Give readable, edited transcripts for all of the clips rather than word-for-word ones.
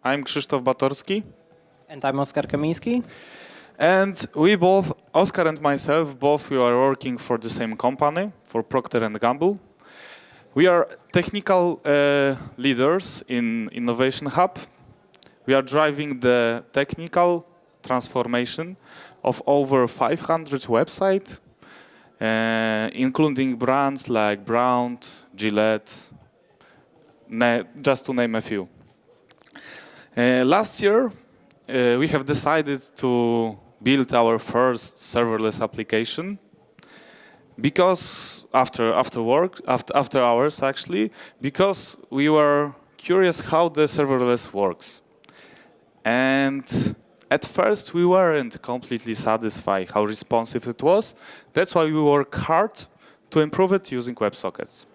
I'm Krzysztof Batorski. And I'm Oskar Kamin. And we both, Oskar and myself, we are working for the same company, for Procter & Gamble. We are technical leaders in Innovation Hub. We are driving the technical transformation of over 500 websites, including brands like Brown, Gillette, just to name a few. Last year, we have decided to build our first serverless application because after hours actually, because we were curious how the serverless works. And at first we weren't completely satisfied how responsive it was. That's why we work hard to improve it using WebSockets.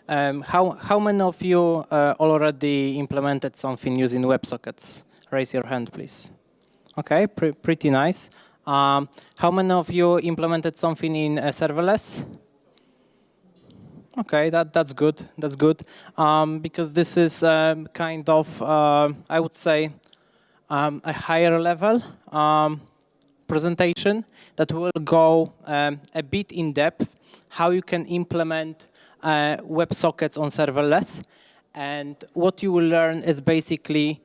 How many of you already implemented something using WebSockets? Raise your hand, please. Okay, pretty nice. How many of you implemented something in serverless? Okay, that's good. That's good because this is kind of, I would say, a higher level presentation that will go a bit in depth how you can implement WebSockets on serverless. And what you will learn is basically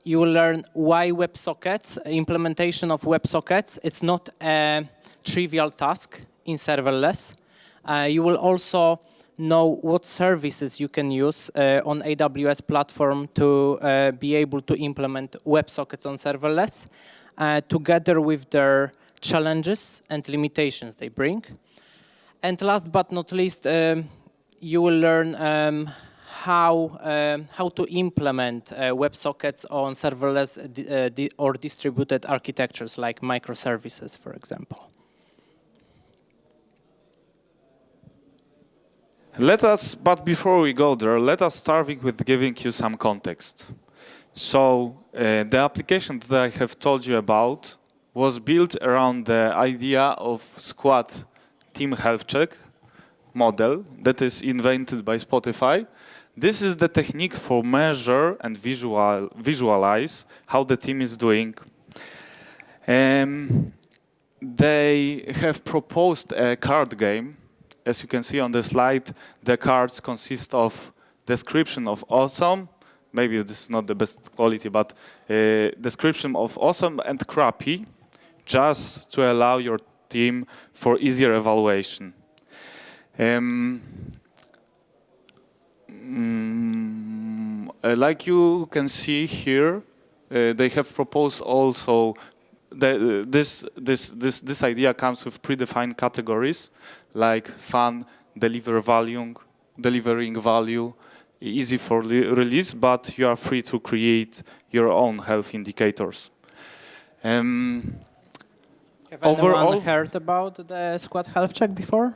you will learn why WebSockets, implementation of WebSockets, it's not a trivial task in serverless. You will also know what services you can use on AWS platform to be able to implement WebSockets on serverless, together with their challenges and limitations they bring. And last but not least, you will learn how to implement WebSockets on serverless or distributed architectures like microservices, for example. But before we go there, let us start with giving you some context. So the application that I have told you about was built around the idea of squad team health check model that is invented by Spotify. This is the technique for measure and visualize how the team is doing. They have proposed a card game. As you can see on the slide, the cards consist of description of awesome, maybe this is not the best quality, but description of awesome and crappy, just to allow your team for easier evaluation. Like you can see here, they have proposed also this idea comes with predefined categories like fun, delivering value, easy for release, but you are free to create your own health indicators. Have anyone heard about the squad health check before?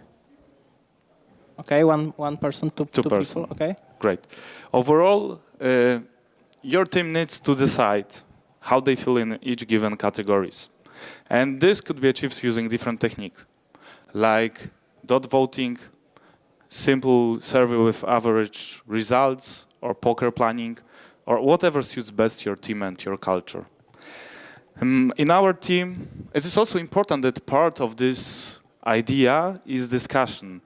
Okay, one person, two people. Okay, great. Overall, your team needs to decide how they feel in each given categories, and this could be achieved using different techniques, like dot voting, simple survey with average results, or poker planning, or whatever suits best your team and your culture. In our team, it is also important that part of this idea is discussion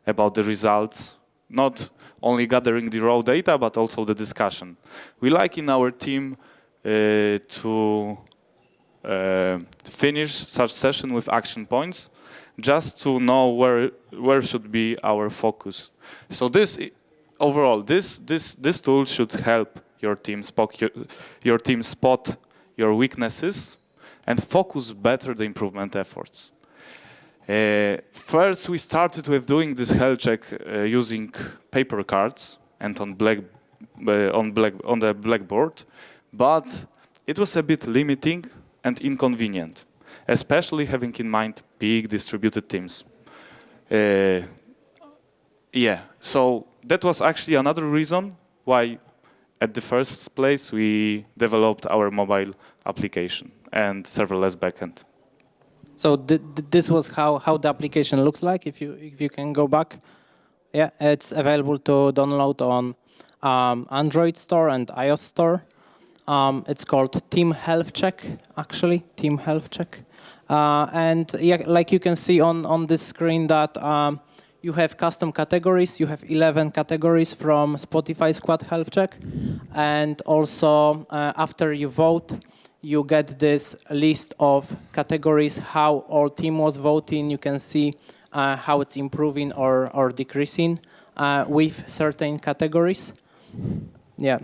about the results, not only gathering the raw data, but also the discussion. We like in our team to finish such session with action points, just to know where should be our focus. So this overall, this tool should help your team spot your weaknesses and focus better the improvement efforts. First, we started with doing this health check using paper cards and on the blackboard, but it was a bit limiting and inconvenient, especially having in mind big distributed teams. So that was actually another reason why at the first place we developed our mobile application and serverless backend. So this was how the application looks like. If you can go back, yeah, it's available to download on Android store and iOS store. It's called Team Health Check, actually, Team Health Check. And yeah, like you can see on this screen that you have custom categories. You have 11 categories from Spotify Squad Health Check. And also, after you vote, you get this list of categories, how all team was voting. You can see how it's improving or decreasing with certain categories. Yeah,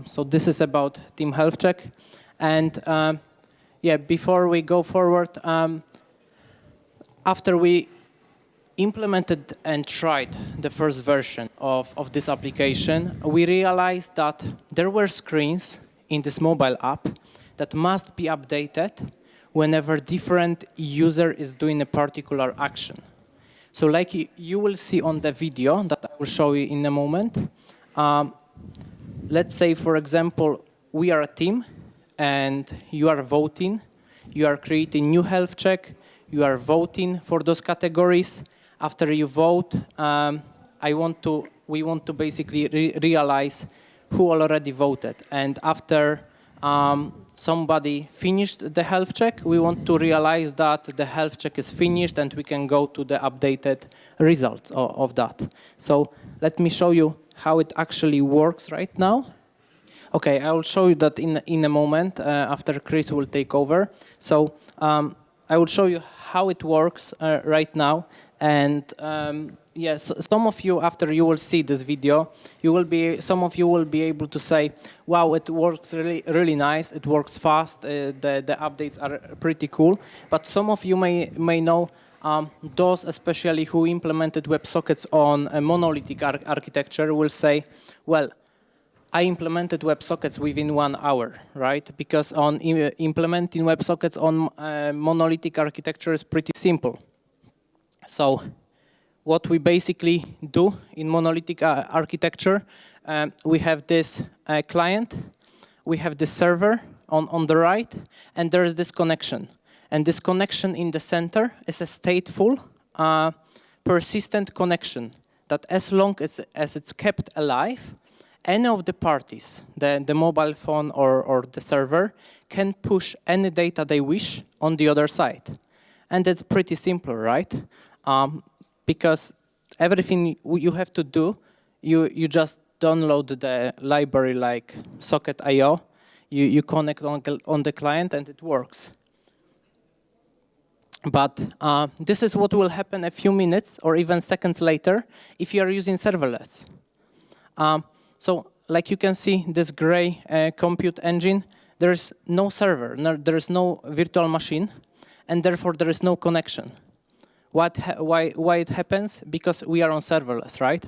so this is about Team Health Check. And yeah, before we go forward, after we implemented and tried the first version of this application, we realized that there were screens in this mobile app that must be updated whenever different user is doing a particular action. So like you will see on the video that I will show you in a moment, let's say, for example, we are a team and you are voting, you are creating new health check, you are voting for those categories. After you vote, we want to basically realize who already voted. And after somebody finished the health check, we want to realize that the health check is finished and we can go to the updated results of that. So let me show you how it actually works right now. Okay, I will show you that in a moment after Chris will take over. So I will show you how it works right now. And yes, some of you, after you will see this video, some of you will be able to say, wow, it works really, really nice. It works fast. The updates are pretty cool. But some of you may know those especially who implemented WebSockets on a monolithic architecture will say, well, I implemented WebSockets within 1 hour, right? Because implementing WebSockets on monolithic architecture is pretty simple. So what we basically do in monolithic architecture, we have this client, we have this server on the right, and there is this connection. And this connection in the center is a stateful, persistent connection that as long as it's kept alive, any of the parties, the mobile phone or the server, can push any data they wish on the other side. And it's pretty simple, right? Because everything you have to do, you just download the library like Socket.io, you connect on the client and it works. But this is what will happen a few minutes or even seconds later if you are using serverless. So like you can see, this gray compute engine, there is no server, there is no virtual machine, and therefore there is no connection. Why it happens? Because we are on serverless, right?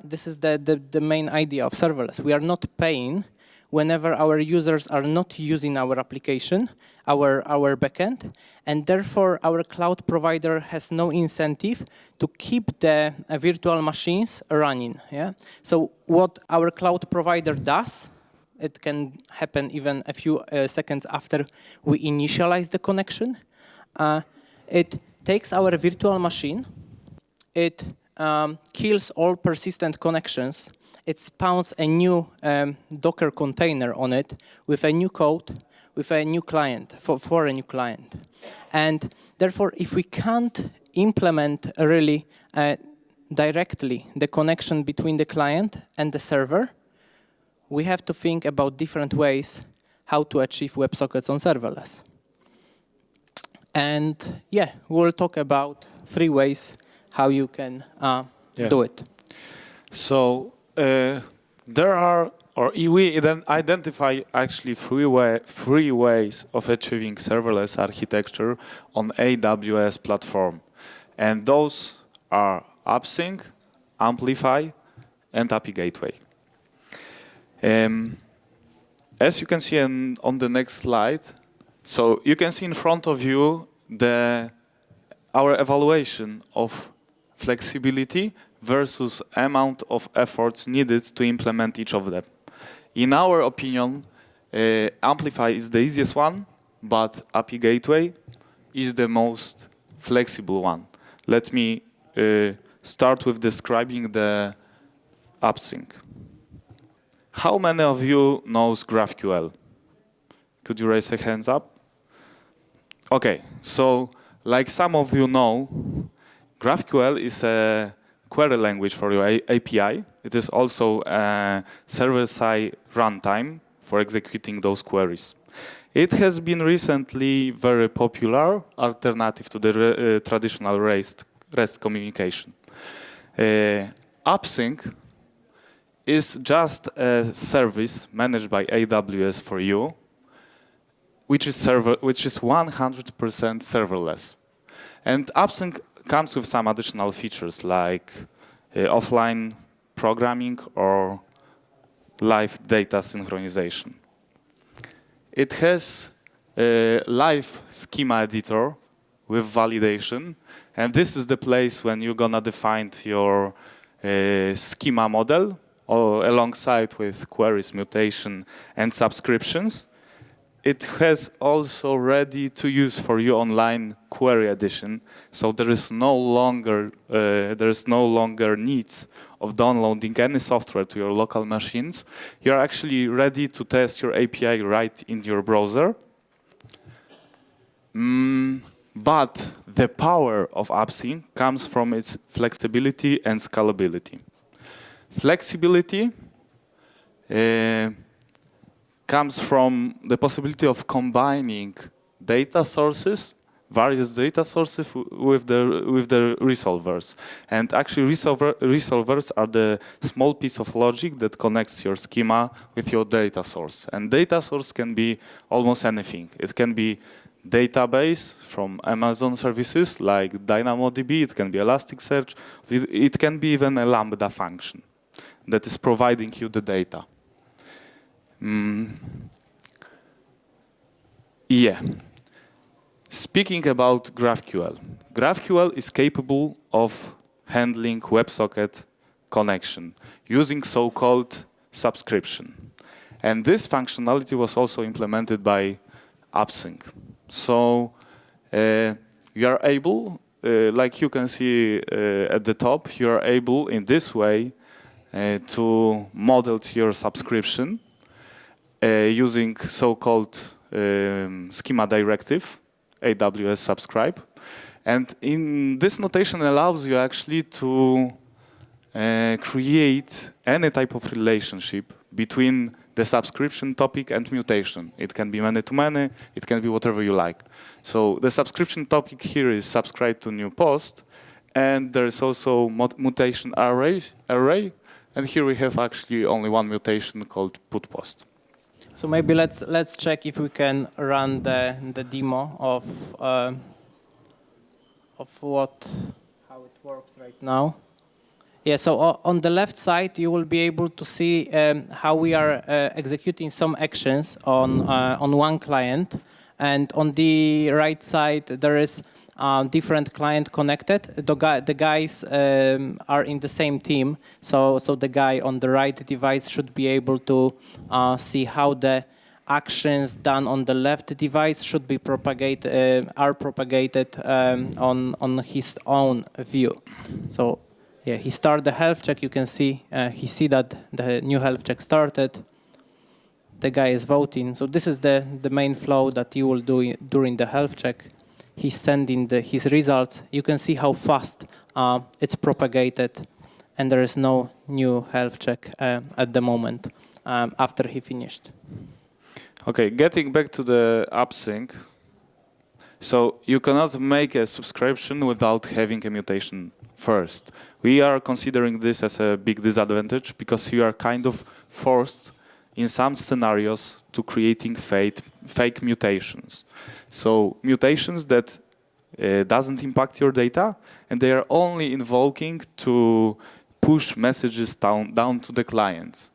This is the main idea of serverless. We are not paying whenever our users are not using our application, our backend, and therefore our cloud provider has no incentive to keep the virtual machines running. Yeah. So what our cloud provider does, it can happen even a few seconds after we initialize the connection. It takes our virtual machine, it kills all persistent connections, it spawns a new Docker container on it with a new code, with a new client, for a new client. And therefore, if we can't implement really directly the connection between the client and the server, we have to think about different ways how to achieve WebSockets on serverless. And yeah, we'll talk about 3 ways how you can do it. So there are, or we identify actually 3 ways of achieving serverless architecture on AWS platform. And those are AppSync, Amplify, and API Gateway. As you can see on the next slide, so you can see in front of you our evaluation of flexibility versus amount of efforts needed to implement each of them. In our opinion, Amplify is the easiest one, but API Gateway is the most flexible one. Let me start with describing the AppSync. How many of you knows GraphQL? Could you raise your hands up? Okay, so like some of you know, GraphQL is a query language for your API. It is also a server-side runtime for executing those queries. It has been recently very popular alternative to the traditional REST communication. AppSync is just a service managed by AWS for you, which is 100% serverless. And AppSync comes with some additional features like offline programming or live data synchronization. It has a live schema editor with validation, and this is the place when you're gonna define your schema model or alongside with queries, mutation, and subscriptions. It has also ready to use for you online query edition, so there is no longer needs of downloading any software to your local machines. You are actually ready to test your API right in your browser. But the power of AppSync comes from its flexibility and scalability. Flexibility comes from the possibility of combining data sources, various data sources with the resolvers. And actually resolvers are the small piece of logic that connects your schema with your data source. And data source can be almost anything. It can be database from Amazon services like DynamoDB, it can be Elasticsearch, it can be even a Lambda function that is providing you the data. Yeah. Speaking about GraphQL, GraphQL is capable of handling WebSocket connection using so-called subscription. And this functionality was also implemented by AppSync. So you are able, like you can see at the top, you are able in this way to model your subscription using so-called schema directive, AWS subscribe. And in this notation allows you actually to create any type of relationship between the subscription topic and mutation. It can be many-to-many, it can be whatever you like. So the subscription topic here is subscribe to new post, and there is also mutation array, and here we have actually only one mutation called put post. So maybe let's check if we can run the demo of how it works right now. Yeah, so on the left side you will be able to see how we are executing some actions on one client, and on the right side there is different client connected. The guys are in the same team, so the guy on the right device should be able to see how the actions done on the left device should be propagated on his own view. So yeah, he started the health check. You can see that the new health check started. The guy is voting. So this is the main flow that you will do during the health check. He's sending his results. You can see how fast it's propagated, and there is no new health check at the moment after he finished. Okay, getting back to the AppSync. So you cannot make a subscription without having a mutation first. We are considering this as a big disadvantage because you are kind of forced in some scenarios to creating fake mutations. So mutations that doesn't impact your data, and they are only invoking to push messages down to the client.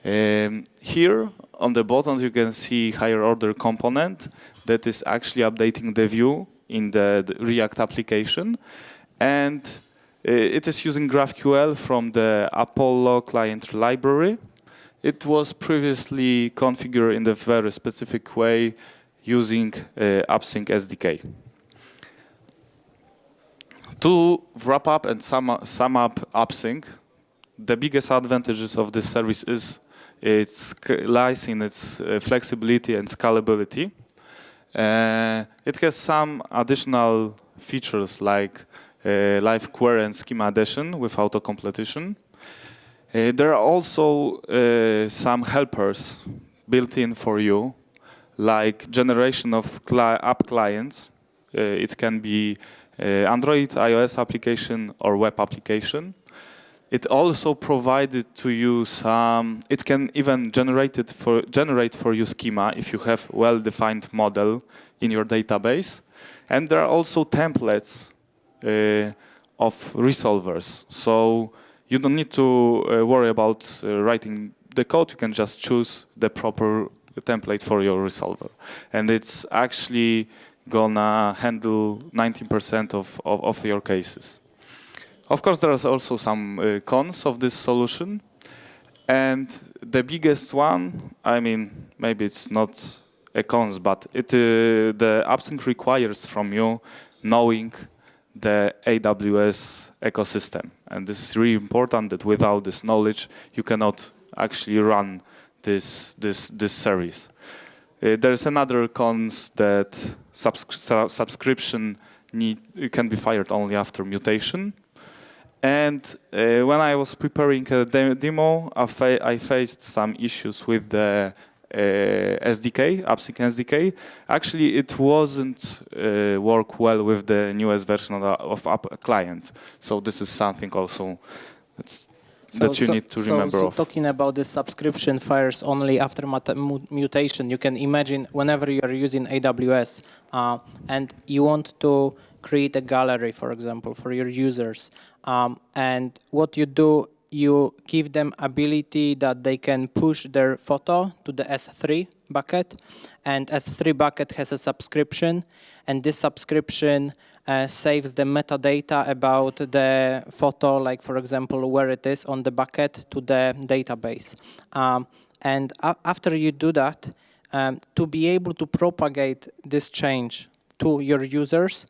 Here on the bottom you can see higher order component that is actually updating the view in the React application, and it is using GraphQL from the Apollo client library. It was previously configured in a very specific way using AppSync SDK. To wrap up and sum up AppSync, the biggest advantages of this service is lies in its flexibility and scalability. It has some additional features like live query and schema addition with auto-completion. There are also some helpers built in for you, like generation of app clients. It can be Android, iOS application, or web application. It also provided to you some. It can even generate for you schema if you have well-defined model in your database. And there are also templates of resolvers. So you don't need to worry about writing the code. You can just choose the proper template for your resolver, and it's actually gonna handle 90% of your cases. Of course, there is also some cons of this solution, and the biggest one, I mean, maybe it's not a cons, but the AppSync requires from you knowing the AWS ecosystem, and this is really important. That without this knowledge, you cannot actually run this service. There's another cons that subscription can be fired only after mutation. And when I was preparing a demo, I faced some issues with the SDK, AppSync SDK. Actually, it wasn't work well with the newest version of App Client. So this is something also that you need to remember. So talking about the subscription fires only after mutation, you can imagine whenever you are using AWS and you want to create a gallery, for example, for your users, and what you do, you give them ability that they can push their photo to the S3 bucket, and S3 bucket has a subscription, and this subscription saves the metadata about the photo, like for example where it is on the bucket, to the database. And after you do that, to be able to propagate this change to your users,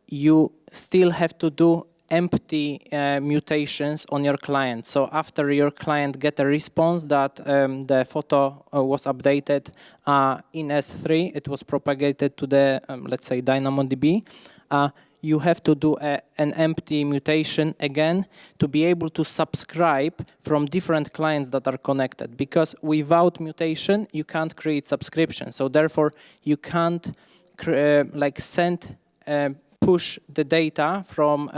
you still have to do empty mutations on your client. So after your client get a response that the photo was updated in S3, it was propagated to the, let's say, DynamoDB, you have to do an empty mutation again to be able to subscribe from different clients that are connected. Because without mutation, you can't create subscription. So therefore, you can't push the data from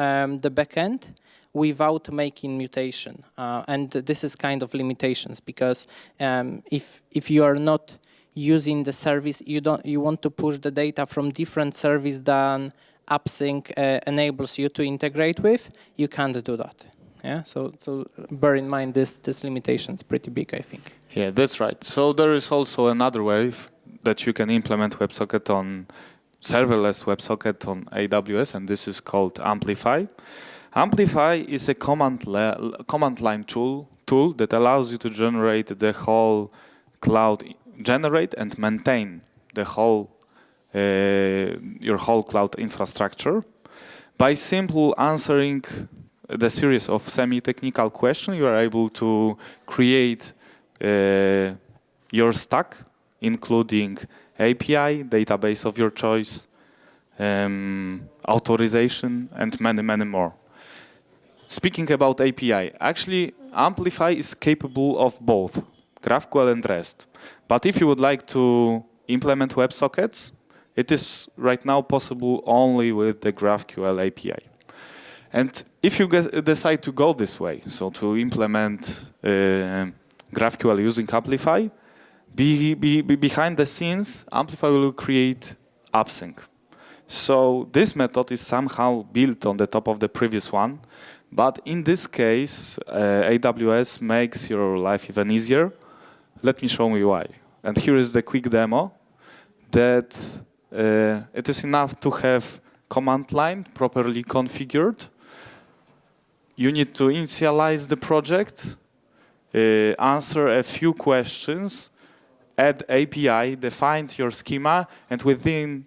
the backend without making mutation, and this is kind of limitations, because if you are not using the service, you want to push the data from different service than AppSync enables you to integrate with, you can't do that. Yeah, so bear in mind this limitation is pretty big, I think. Yeah, that's right. So there is also another way that you can implement WebSocket on serverless WebSocket on AWS, and this is called Amplify. Amplify is a command line tool that allows you to generate the whole cloud, generate and maintain the whole your whole cloud infrastructure by simply answering the series of semi-technical questions. You are able to create your stack, including API, database of your choice, authorization, and many, many more. Speaking about API, actually, Amplify is capable of both GraphQL and REST. But if you would like to implement WebSockets, it is right now possible only with the GraphQL API. And if you decide to go this way, so to implement GraphQL using Amplify, behind the scenes, Amplify will create AppSync. So this method is somehow built on the top of the previous one, but in this case, AWS makes your life even easier. Let me show you why. And here is the quick demo that it is enough to have command line properly configured. You need to initialize the project, answer a few questions, add API, define your schema, and within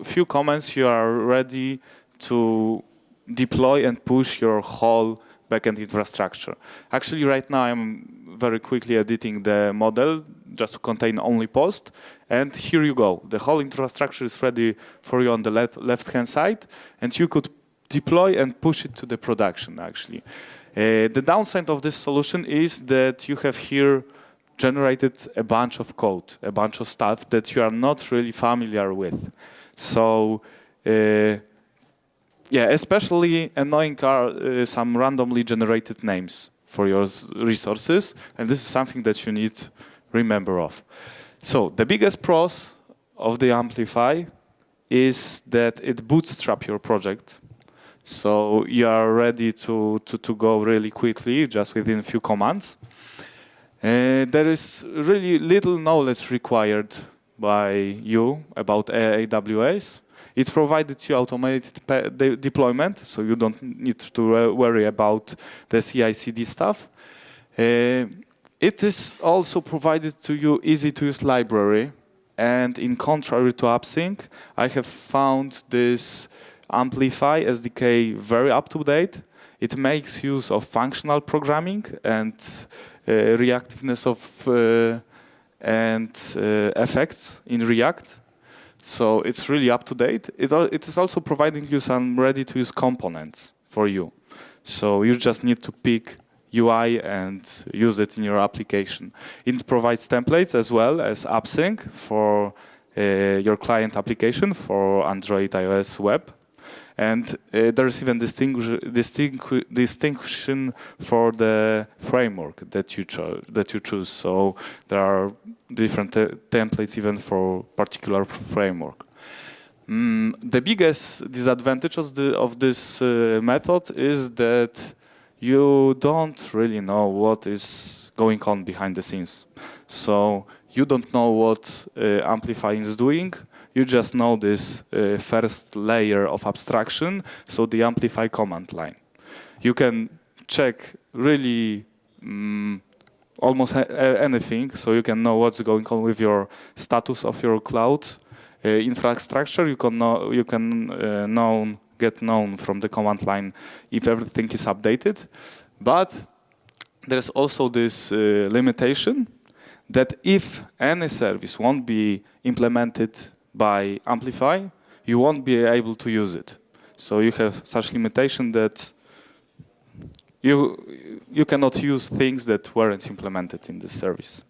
few comments you are ready to deploy and push your whole backend infrastructure. Actually, right now I'm very quickly editing the model just to contain only post. And here you go. The whole infrastructure is ready for you on the left-hand side. And you could deploy and push it to the production, actually. The downside of this solution is that you have here generated a bunch of code, a bunch of stuff that you are not really familiar with. So, yeah, especially annoying are some randomly generated names for your resources, and this is something that you need to remember of. So, the biggest pros of the Amplify is that it bootstrap your project. So you are ready to go really quickly, just within a few commands. There is really little knowledge required by you about AWS. It provided you automated deployment, so you don't need to worry about the CI/CD stuff. It is also provided to you easy-to-use library, and in contrary to AppSync, I have found this Amplify SDK very up-to-date. It makes use of functional programming and reactiveness of effects in React. So it's really up-to-date. It is also providing you some ready-to-use components for you. So you just need to pick UI and use it in your application. It provides templates as well as AppSync for your client application for Android, iOS, web. And there's even distinction for the framework that you choose. So there are different templates even for particular framework. The biggest disadvantage of this method is that you don't really know what is going on behind the scenes. So you don't know what Amplify is doing. You just know this first layer of abstraction, so the Amplify command line. You can check really almost anything, so you can know what's going on with your status of your cloud infrastructure. You can get known from the command line if everything is updated. But there's also this limitation that if any service won't be implemented by Amplify, you won't be able to use it. So you have such limitation that you cannot use things that weren't implemented in this service.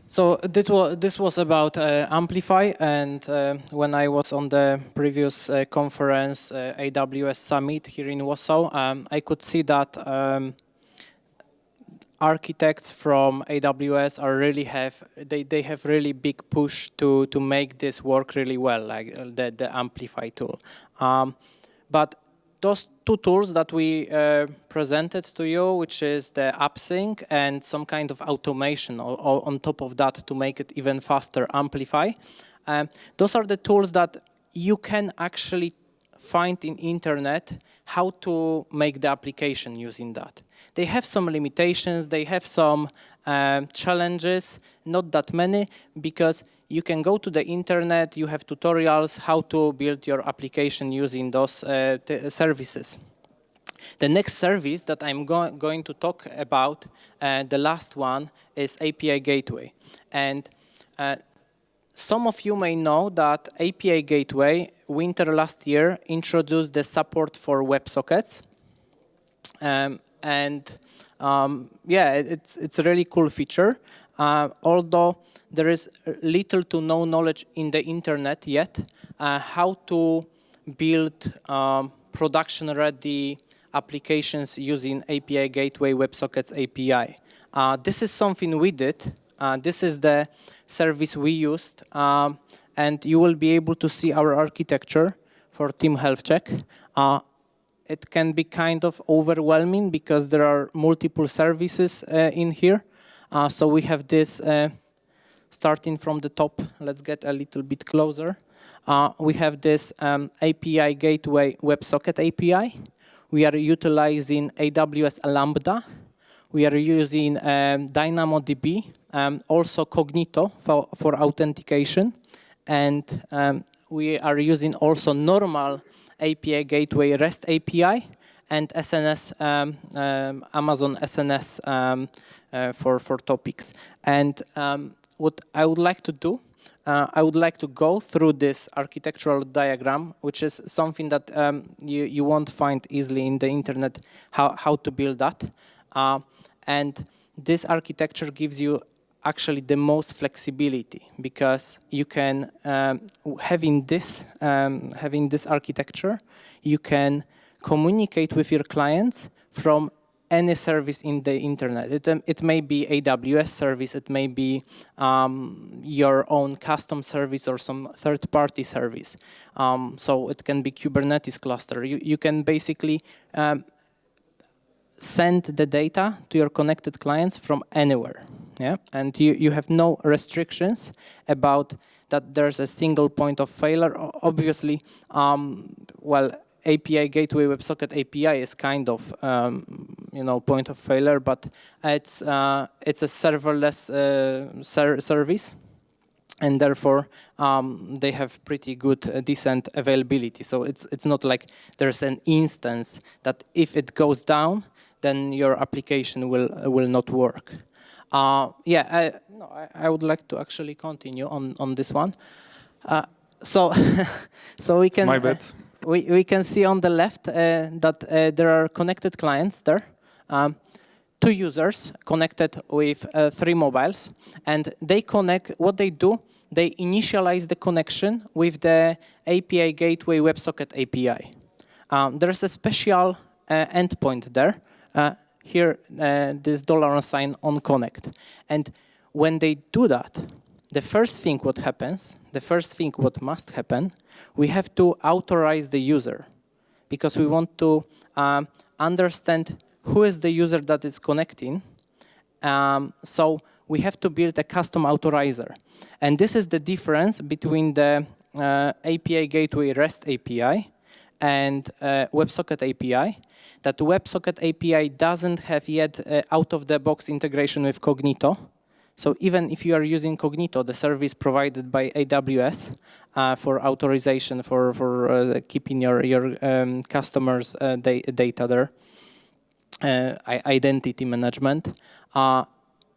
So this was about Amplify, and when I was on the previous conference, AWS Summit here in Warsaw, I could see that architects from AWS they have really big push to make this work really well, like the Amplify tool. But those two tools that we presented to you, which is the AppSync and some kind of automation or on top of that to make it even faster, Amplify, those are the tools that you can actually find in internet how to make the application using that. They have some limitations, they have some challenges, not that many, because you can go to the internet, you have tutorials how to build your application using those services. The next service that I'm going to talk about, the last one, is API Gateway. And some of you may know that API Gateway, winter last year, introduced the support for WebSockets. Yeah, it's a really cool feature, although there is little to no knowledge in the internet yet how to build production-ready applications using API Gateway WebSockets API. This is something we did. This is the service we used, and you will be able to see our architecture for Team Health Check. It can be kind of overwhelming because there are multiple services in here. So we have this starting from the top. Let's get a little bit closer. We have this API Gateway WebSocket API. We are utilizing AWS Lambda. We are using DynamoDB, also Cognito for authentication. And we are using also normal API Gateway REST API, and SNS, Amazon SNS for topics. And what I would like to do, I would like to go through this architectural diagram, which is something that you won't find easily in the internet, how to build that. And this architecture gives you actually the most flexibility, because you can, having this architecture, you can communicate with your clients from any service in the internet. It may be AWS service, it may be your own custom service or some third-party service. So it can be Kubernetes cluster. You can basically send the data to your connected clients from anywhere. Yeah, and you have no restrictions about that there's a single point of failure. Obviously, well, API Gateway WebSocket API is kind of point of failure, but it's a serverless service, and therefore they have pretty good decent availability. So it's not like there's an instance that if it goes down, then your application will not work. I would like to actually continue on this one. So we can. My bad. We can see on the left that there are connected clients there, 2 users connected with 3 mobiles, and they connect. What they do, they initialize the connection with the API Gateway WebSocket API. There's a special endpoint there. Here, this $sign on connect, and when they do that, the first thing what must happen, we have to authorize the user, because we want to understand who is the user that is connecting. So we have to build a custom authorizer. And this is the difference between the API Gateway REST API and WebSocket API, that WebSocket API doesn't have yet out-of-the-box integration with Cognito. So even if you are using Cognito, the service provided by AWS for authorization, for keeping your customers' data there, identity management,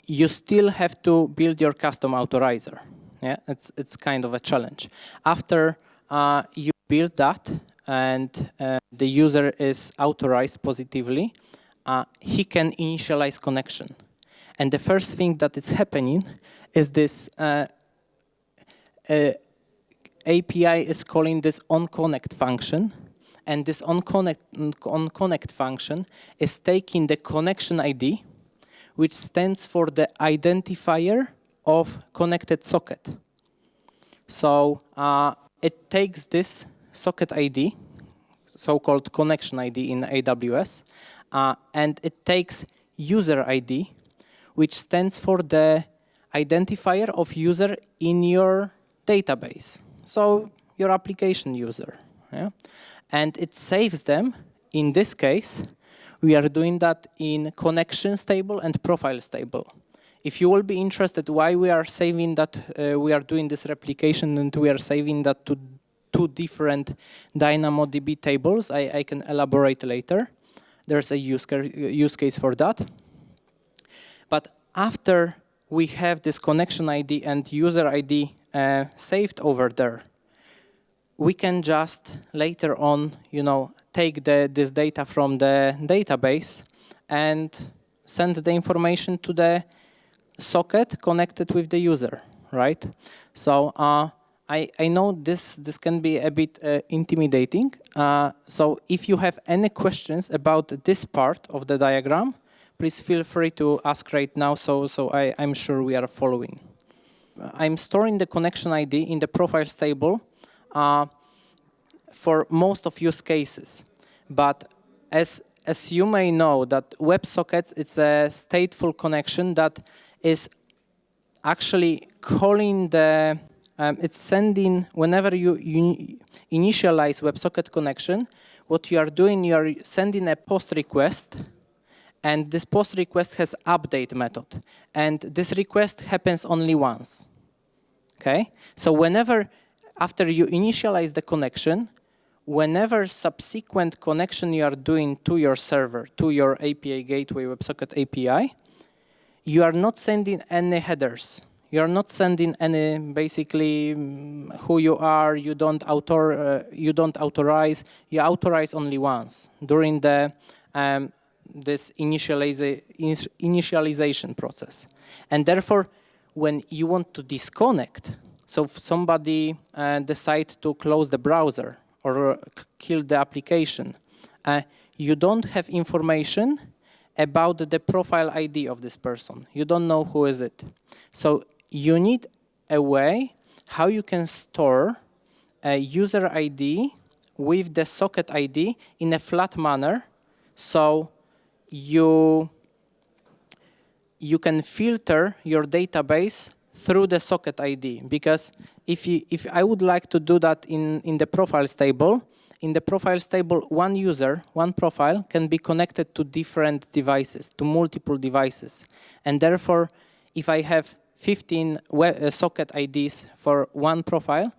you still have to build your custom authorizer. Yeah, it's kind of a challenge. After you build that and the user is authorized positively, he can initialize connection. And the first thing that is happening is this API is calling this onConnect function, and this onConnect function is taking the connection ID, which stands for the identifier of connected socket. So it takes this socket ID, so-called connection ID in AWS, and it takes user ID, which stands for the identifier of user in your database. So your application user. Yeah? And it saves them. In this case, we are doing that in connections table and profiles table. If you will be interested why we are saving that, we are doing this replication and we are saving that to 2 different DynamoDB tables, I can elaborate later. There's a use case for that. But after we have this connection ID and user ID saved over there, we can just later on, take this data from the database and send the information to the socket connected with the user, right? So I know this can be a bit intimidating. So if you have any questions about this part of the diagram, please feel free to ask right now, so I'm sure we are following. I'm storing the connection ID in the profiles table for most of use cases. But as you may know, that WebSockets, it's a stateful connection that is actually calling the, it's sending, whenever you initialize WebSocket connection, what you are doing, you are sending a post request, and this post request has update method. And this request happens only once, okay? So whenever, after you initialize the connection, whenever subsequent connection you are doing to your server, to your API gateway, WebSocket API, you are not sending any headers. You are not sending any, basically, who you are. You don't authorize. You authorize only once during the this initialization process, and therefore, when you want to disconnect, so if somebody decide to close the browser or kill the application, you don't have information about the profile ID of this person. You don't know who is it. So you need a way how you can store a user ID with the socket ID in a flat manner, so you can filter your database through the socket ID. Because if I would like to do that in the profiles table, in the profiles table, one user, one profile can be connected to different devices, to multiple devices. And therefore, if I have 15 socket IDs for one profile,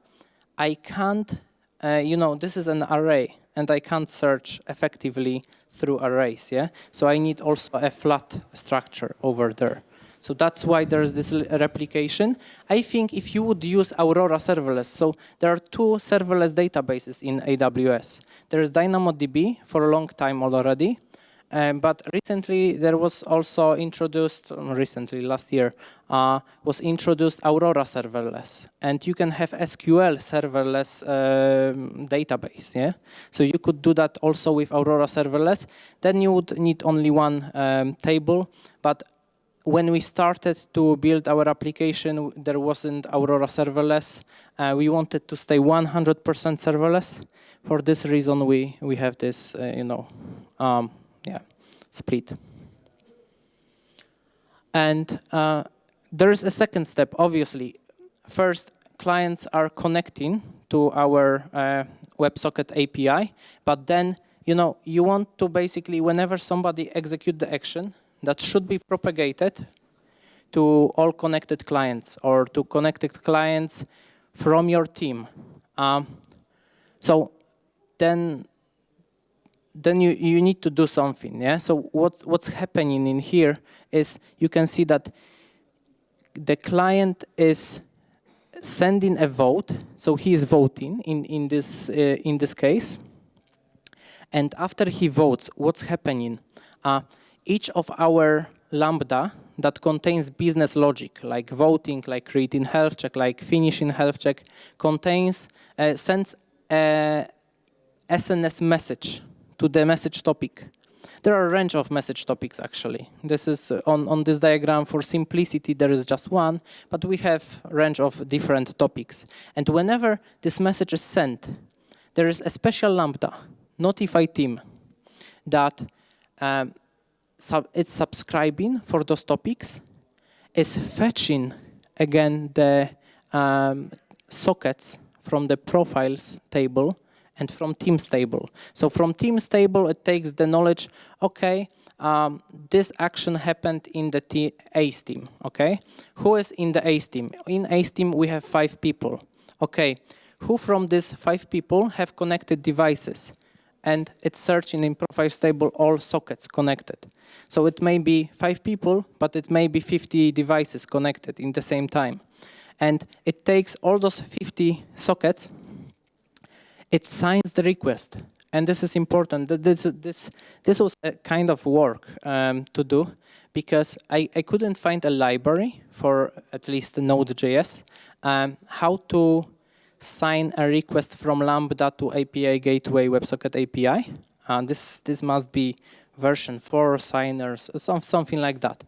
I can't, this is an array, and I can't search effectively through arrays, yeah? So I need also a flat structure over there. So that's why there's this replication. I think if you would use Aurora Serverless, so there are two serverless databases in AWS. There's DynamoDB for a long time already, but recently there was also introduced, last year, was introduced Aurora Serverless. And you can have SQL serverless database, yeah? So you could do that also with Aurora Serverless. Then you would need only one table, but when we started to build our application, there wasn't Aurora Serverless. We wanted to stay 100% serverless. For this reason, we have this, split. And there is a second step, obviously. First, clients are connecting to our WebSocket API, but then, you want to basically, whenever somebody execute the action, that should be propagated to all connected clients or to connected clients from your team. So then you need to do something, yeah? So what's happening in here is you can see that the client is sending a vote, so he is voting in this case. And after he votes, what's happening? Each of our Lambda that contains business logic, like voting, like creating health check, like finishing health check, sends a SNS message to the message topic. There are a range of message topics, actually. This is on this diagram, for simplicity, there is just one, but we have a range of different topics. And whenever this message is sent, there is a special Lambda, notify team, that it's subscribing for those topics, is fetching again the sockets from the profiles table and from teams table. So from teams table, it takes the knowledge, okay, this action happened in the ACE team, okay? Who is in the ACE team? In ACE team, we have 5 people. Okay, who from these 5 people have connected devices? And it's searching in profiles table all sockets connected. So it may be 5 people, but it may be 50 devices connected in the same time. And it takes all those 50 sockets, it signs the request. And this is important. This was a kind of work to do, because I couldn't find a library for at least Node.js, how to sign a request from Lambda to API Gateway WebSocket API. This must be version 4 signers, something like that.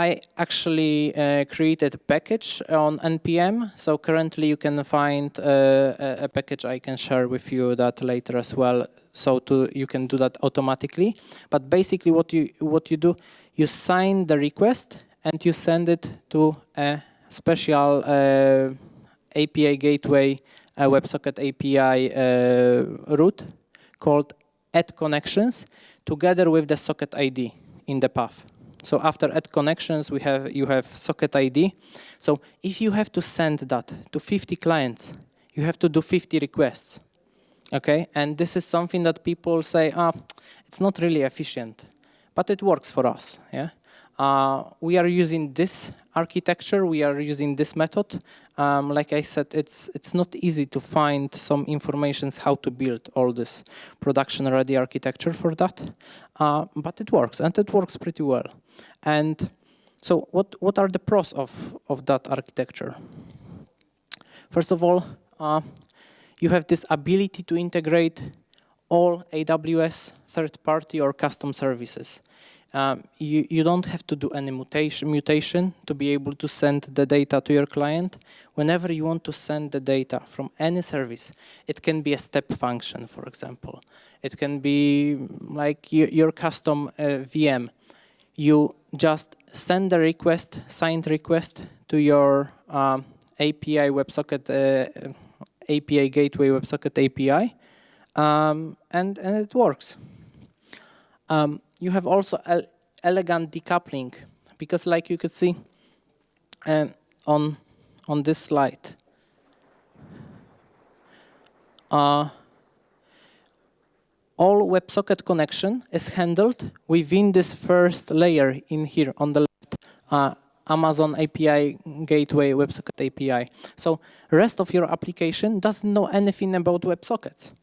I actually created a package on NPM. So currently you can find a package. I can share with you that later as well. So you can do that automatically. But basically what you do, you sign the request and you send it to a special API Gateway WebSocket API route called add connections together with the socket ID in the path. So after add connections, you have socket ID. So if you have to send that to 50 clients, you have to do 50 requests. Okay, and this is something that people say, it's not really efficient, but it works for us. Yeah, we are using this architecture, we are using this method. Like I said, it's not easy to find some information how to build all this production-ready architecture for that, but it works, and it works pretty well. And so, what are the pros of that architecture? First of all, you have this ability to integrate all AWS third-party or custom services. You don't have to do any mutation to be able to send the data to your client. Whenever you want to send the data from any service, it can be a step function, for example. It can be like your custom VM. You just send the request, signed request, to your API WebSocket API gateway WebSocket API, and it works. You have also elegant decoupling, because like you could see on this slide, all WebSocket connection is handled within this first layer in here on the left, Amazon API Gateway WebSocket API. So rest of your application doesn't know anything about WebSockets.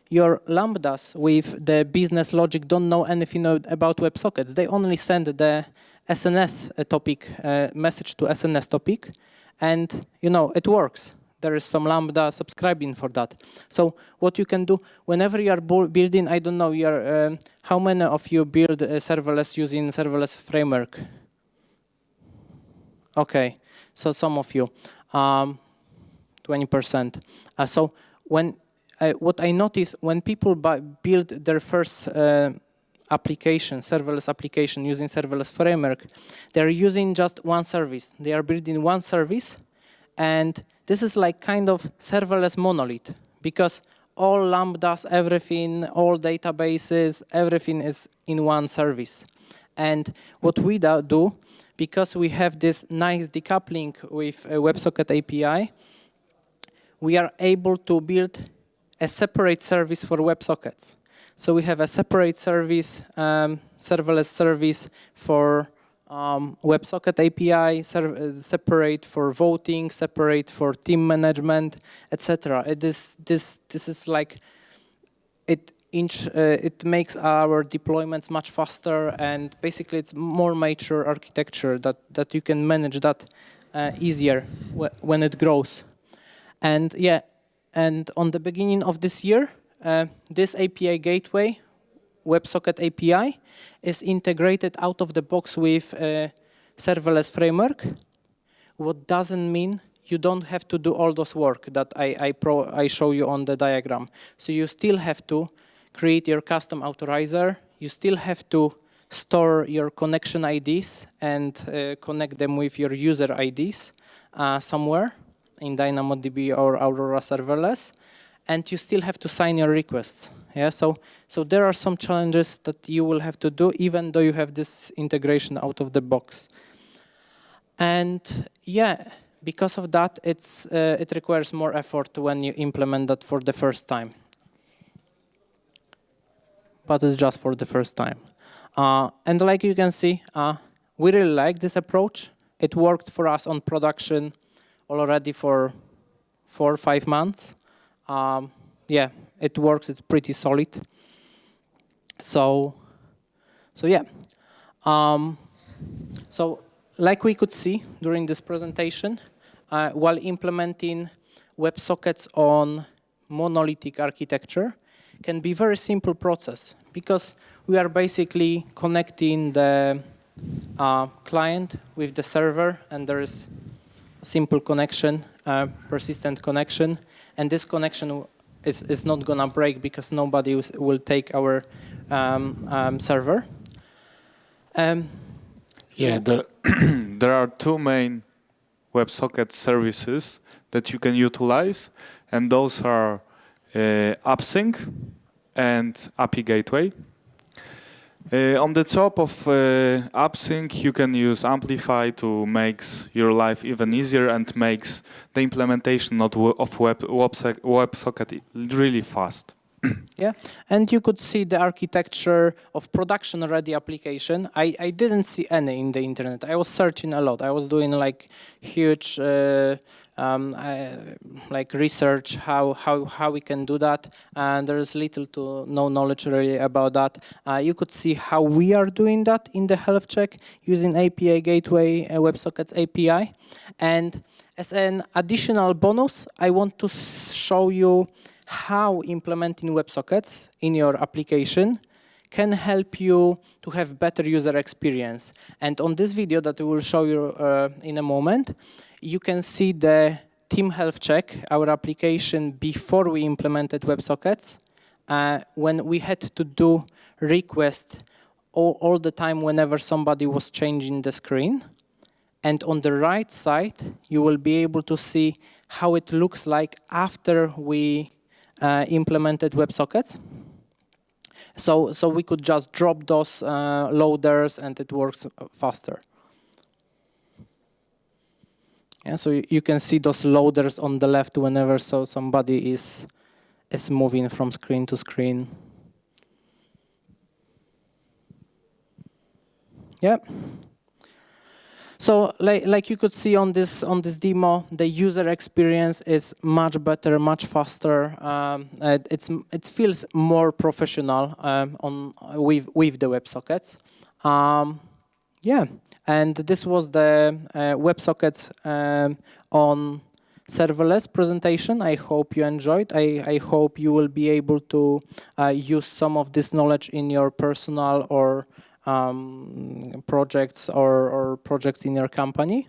Your lambdas with the business logic don't know anything about WebSockets. They only send the SNS topic, message to SNS topic, and it works. There is some lambda subscribing for that. So what you can do whenever you are building, I don't know, how many of you build serverless using serverless framework? Okay, so some of you, 20%. So what I notice when people build their first application, serverless application using serverless framework, they're using just one service. They are building one service, and this is like kind of serverless monolith, because all lambdas, everything, all databases, everything is in one service. And what we do, because we have this nice decoupling with WebSocket API, we are able to build a separate service for WebSockets. So we have a separate service, serverless service for WebSocket API, separate for voting, separate for team management, etc. This is like it makes our deployments much faster, and basically it's more mature architecture that you can manage that easier when it grows. And yeah. And on the beginning of this year, this API gateway, WebSocket API, is integrated out of the box with serverless framework. What doesn't mean you don't have to do all those work that I show you on the diagram. So you still have to create your custom authorizer. You still have to store your connection IDs and connect them with your user IDs somewhere in DynamoDB or Aurora Serverless, and you still have to sign your requests. Yeah, so there are some challenges that you will have to do, even though you have this integration out of the box. And yeah, because of that, it requires more effort when you implement that for the first time. But it's just for the first time. And like you can see, we really like this approach. It worked for us on production already for 4 or 5 months. Yeah, it works. It's pretty solid. So yeah. So like we could see during this presentation, while implementing WebSockets on monolithic architecture can be a very simple process, because we are basically connecting the client with the server, and there is simple connection, persistent connection, and this connection is not gonna break because nobody will take our server. Yeah, there are two main WebSocket services that you can utilize, and those are AppSync and API Gateway. On the top of AppSync, you can use Amplify to make your life even easier and makes the implementation of WebSocket really fast. Yeah, and you could see the architecture of production-ready application. I didn't see any in the internet. I was searching a lot. I was doing like huge like research how we can do that, and there is little to no knowledge really about that. You could see how we are doing that in the health check using API Gateway WebSockets API, and as an additional bonus, I want to show you how implementing WebSockets in your application can help you to have better user experience. And on this video that we will show you in a moment, you can see the team health check, our application before we implemented WebSockets, when we had to do request all the time whenever somebody was changing the screen. And on the right side, you will be able to see how it looks like after we implemented WebSockets. So we could just drop those loaders and it works faster. Yeah, so you can see those loaders on the left whenever somebody is moving from screen to screen. Yeah. So like you could see on this demo, the user experience is much better, much faster. It feels more professional with the WebSockets. Yeah, and this was the WebSockets on serverless presentation. I hope you enjoyed. I hope you will be able to use some of this knowledge in your personal or projects or projects in your company.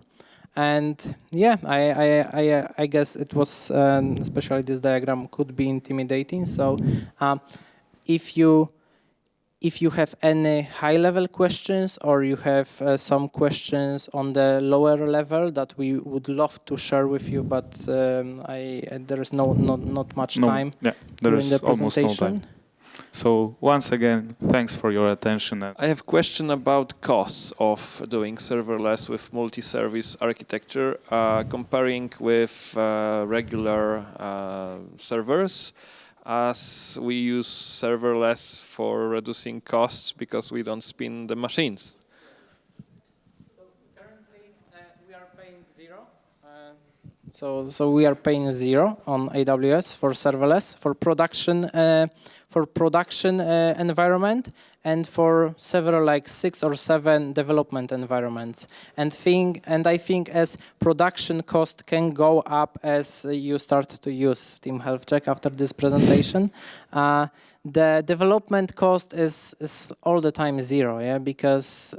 And yeah, I guess it was, especially this diagram could be intimidating. So if you have any high-level questions or you have some questions on the lower level that we would love to share with you, but there is not much time during the presentation. Almost no time. So once again, thanks for your attention. I have a question about costs of doing serverless with multi-service architecture, comparing with regular servers, as we use serverless for reducing costs because we don't spin the machines. So currently we are paying zero. So we are paying zero on AWS for serverless for production environment and for several like 6 or 7 development environments. And I think as production cost can go up as you start to use Team Health Check after this presentation, the development cost is all the time zero, yeah, because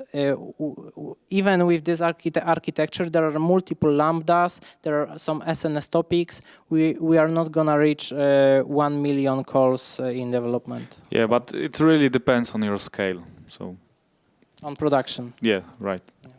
even with this architecture, there are multiple lambdas, there are some SNS topics. We are not gonna reach 1 million calls in development. Yeah, so. But it really depends on your scale. So on production. Yeah, right. Yeah.